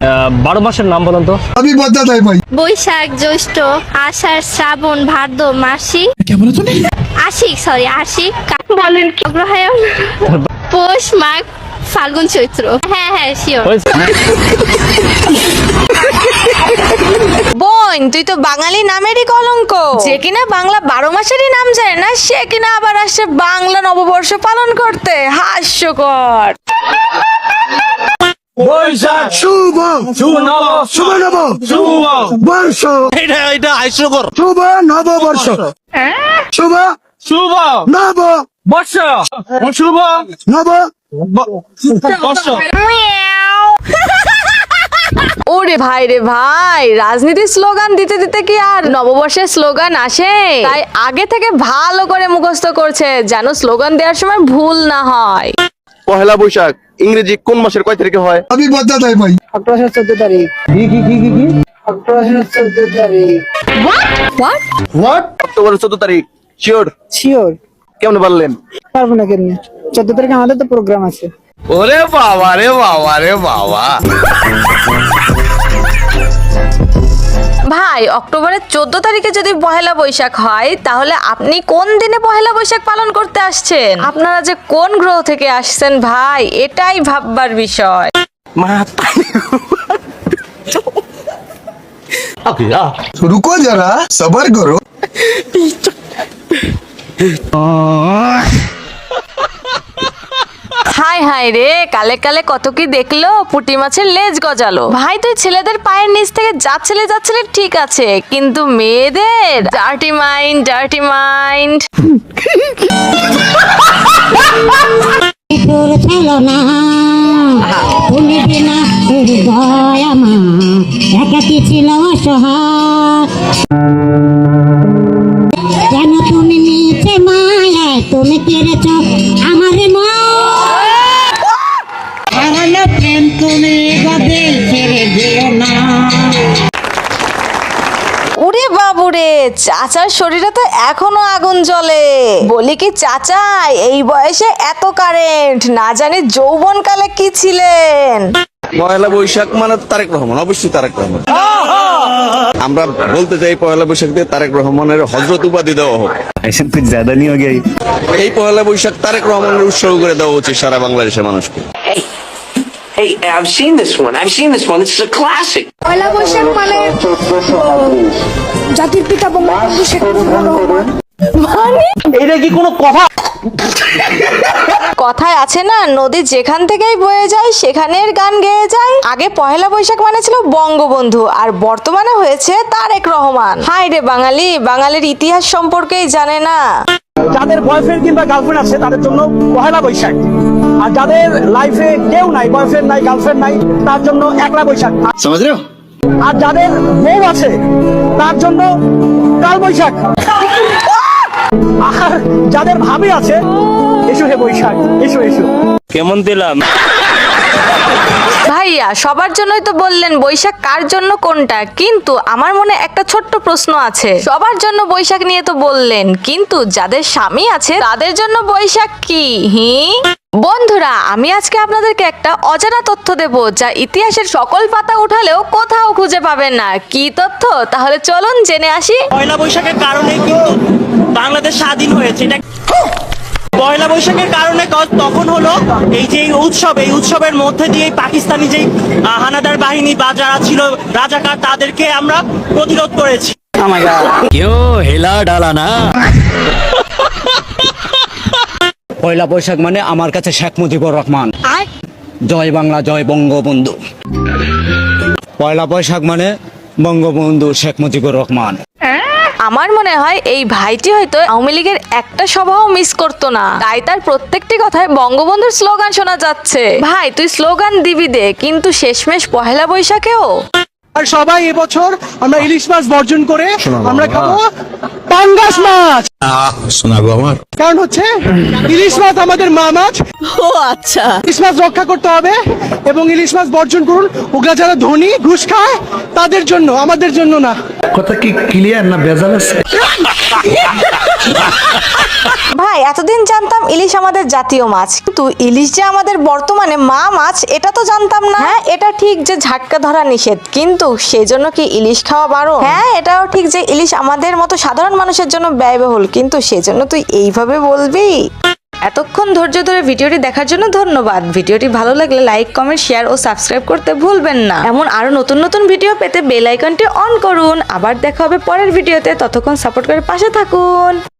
12 মাসের নাম বলেন তো। আমি বদলা দেয় ভাই। বৈশাখ, জ্যৈষ্ঠ, আষাঢ়, শ্রাবণ, ভাদ্র, মাসি, আশ্বিক, বলেন কি, অগ্রহায়ণ, পৌষ, মাঘ, ফাল্গুন, চৈত্র। হ্যাঁ শিওর। বোন, তুই তো বাঙালি নামেরই কলঙ্ক। যে কিনা বাংলা 12 মাসেরই নাম জানে না, সে কিনা আবার আসছে বাংলা নববর্ষ পালন করতে। হাস্যকর। বৈশাখ শুভ শুভ নব বর্ষ, এটা হাস্যকর। শুভ নববর্ষ, শুভ শুভ নব বর্ষ, শুভ নব বর্ষ। ওরে ভাই রে ভাই, রাজনীতির স্লোগান দিতে দিতে কি আর নববর্ষের স্লোগান আসে? তাই আগে থেকে ভালো করে মুখস্থ করছে, যেন স্লোগান দেওয়ার সময় ভুল না হয়। পহেলা বৈশাখ ইংরেজি কোন মাসের কয় তারিখে হয়? আমি বদলা দেয় ভাই। 1814 তারিখ। কি 1814 তারিখ। হোয়াট? অক্টোবরের 14 তারিখ। শিওর? শিওর। কেমনে পারলেন? পারবো না কেন? 14 তারিখে আমাদের তো প্রোগ্রাম আছে। ওরে বাবা রে বাবা রে বাবা। ভাই, অক্টোবরের 14 তারিখে যদি পহেলা বৈশাখ হয়, তাহলে আপনি কোন দিনে পহেলা বৈশাখ পালন করতে আসছেন? আপনারা যে কোন গ্রহ থেকে আসছেন ভাই, এটাই ভাববার বিষয়। रुको जरा सबर करो। হাই হাই রে, কালে কালে কত কি দেখলো, পুঁটি মাছের লেজ গজালো। ভাই, তুই ছেলেদের পায়ের নিচ থেকে যাচ্ছিলে ঠিক আছে, কিন্তু মেয়েদের ডার্টি মাইন্ড, ডার্টি মাইন্ড। একাকি ছিল অসহায়, কেন তুমি নিচে মায়ায় তুমি কেড়েছ আমার প্রেম, তুমি গবে ছেড়ে দিও না। ওরে বাবুরে, চাচার শরীরে তো এখনো আগুন জ্বলে। বলি কি চাচা, এই বয়সে এত কারেন্ট, না জানি যৌবনকালে কি ছিলেন। পয়লা বৈশাখ মানে তারেক রহমান, অবশ্যই তারেক রহমান। আমরা বলতে চাই পয়লা বৈশাখ দিয়ে তারেক রহমানের হযরত উপাধি দেওয়া হোক। এই পয়লা বৈশাখ তারেক রহমানের উৎসর্গ করে দেওয়া উচিত সারা বাংলাদেশের মানুষকে। Hey, I've seen this one. This is a classic. পয়লা বৈশাখ মানে জাতির পিতা বঙ্গবন্ধু শেখ মুজিবুর রহমান। এটা কি কোনো কথা? কথায় আছে না, নদী যেখান থেকেই বয়ে যায় সেখানের গান গেয়ে যায়। আগে পহেলা বৈশাখ মানে ছিল বঙ্গবন্ধু, আর বর্তমানে হয়েছে তারেক রহমান। হাই রে বাঙালি, বাঙালির ইতিহাস সম্পর্কেই জানে না। যাদের বয়ফ্রেন্ড কিংবা গার্লফ্রেন্ড আছে তাদের জন্য পহেলা বৈশাখ, আর যাদের লাইফে কেউ নাই, বয়ফ্রেন্ড নাই, গার্লফ্রেন্ড নাই, তার জন্য একলা বৈশাখ। আর যাদের বউ আছে তার জন্য কাল বৈশাখ। আর যাদের ভাবি আছে, এসো হে বৈশাখ, এসো এসো। কেমন দিলাম ভাইয়া, সবার জন্যই তো বললেন বৈশাখ কার জন্য কোনটা, কিন্তু আমার মনে একটা ছোট্ট প্রশ্ন আছে। সবার জন্য বৈশাখ নিয়ে তো বললেন, কিন্তু যাদের স্বামী আছে তাদের জন্য বৈশাখ কি? বন্ধুরা, আমি আজকে আপনাদেরকে একটা অজানা তথ্য দেব, যা ইতিহাসের সকল পাতা উঠালেও কোথাও খুঁজে পাবেন না। কি তথ্য? তাহলে চলুন জেনে আসি। পয়লা বৈশাখের কারণে কিন্তু বাংলাদেশ স্বাধীন হয়েছে। এটা পয়লা বৈশাখের কারণে তখন হলো এই যে এই উৎসবের মধ্যে দিয়ে পাকিস্তানি যে হানাদার বাহিনী বা যারা ছিল রাজাকার, তাদেরকে আমরা প্রতিরোধ করেছি। কেউ হেলা ডালা না। পয়লা বৈশাখ মানে আমার কাছে শেখ মুজিবুর রহমান। জয় বাংলা, জয় বঙ্গবন্ধু। পয়লা বৈশাখ মানে বঙ্গবন্ধু শেখ মুজিবুর রহমান। আমার মনে হয় এই ভাইটি হয়তো আওয়ামী লীগের একটা সভাও মিস করতো না, তাই তার প্রত্যেকটি কথায় বঙ্গবন্ধুর স্লোগান শোনা যাচ্ছে। ভাই, তুই স্লোগান দিবি দে, কিন্তু শেষমেশ পহেলা বৈশাখেও। আর সবাই এবছর আমরা ইলিশ মাছ বর্জন করে আমরা খাবো পাঙ্গাস মাছ। শোনা গো আমার কারণ হচ্ছে ইলিশ মাছ আমাদের মা মাছ। ও আচ্ছা। ইলিশ মাছ রক্ষা করতে হবে এবং ইলিশ মাছ বর্জন করুন। ওগুলা যারা ধনী ঘুষ খায় তাদের জন্য, আমাদের জন্য না। কথা কি ক্লিয়ার না ভেজাল আছে? ভাই এতদিন জানতাম ইলিশ আমাদের জাতীয় মাছ, কিন্তু ইলিশ যে আমাদের বর্তমানে মা মাছ এটা তো জানতাম না। হ্যাঁ এটা ঠিক যে ঝাটকা ধরা নিষেধ, কিন্তু সেজন্য কি ইলিশ খাওয়া বারণ? হ্যাঁ এটাও ঠিক যে ইলিশ আমাদের মতো সাধারণ মানুষের জন্য ব্যয়বহুল, কিন্তু সেজন্য তুই এইভাবে বলবি? এতক্ষণ ধৈর্য ধরে ভিডিওটি দেখার জন্য ধন্যবাদ। ভিডিওটি ভালো লাগলে লাইক, কমেন্ট, শেয়ার ও সাবস্ক্রাইব করতে ভুলবেন না। এমন আরো নতুন নতুন ভিডিও পেতে বেল আইকনটি অন করুন। আবার দেখা হবে পরের ভিডিওতে, ততক্ষণ সাপোর্ট করে পাশে থাকুন।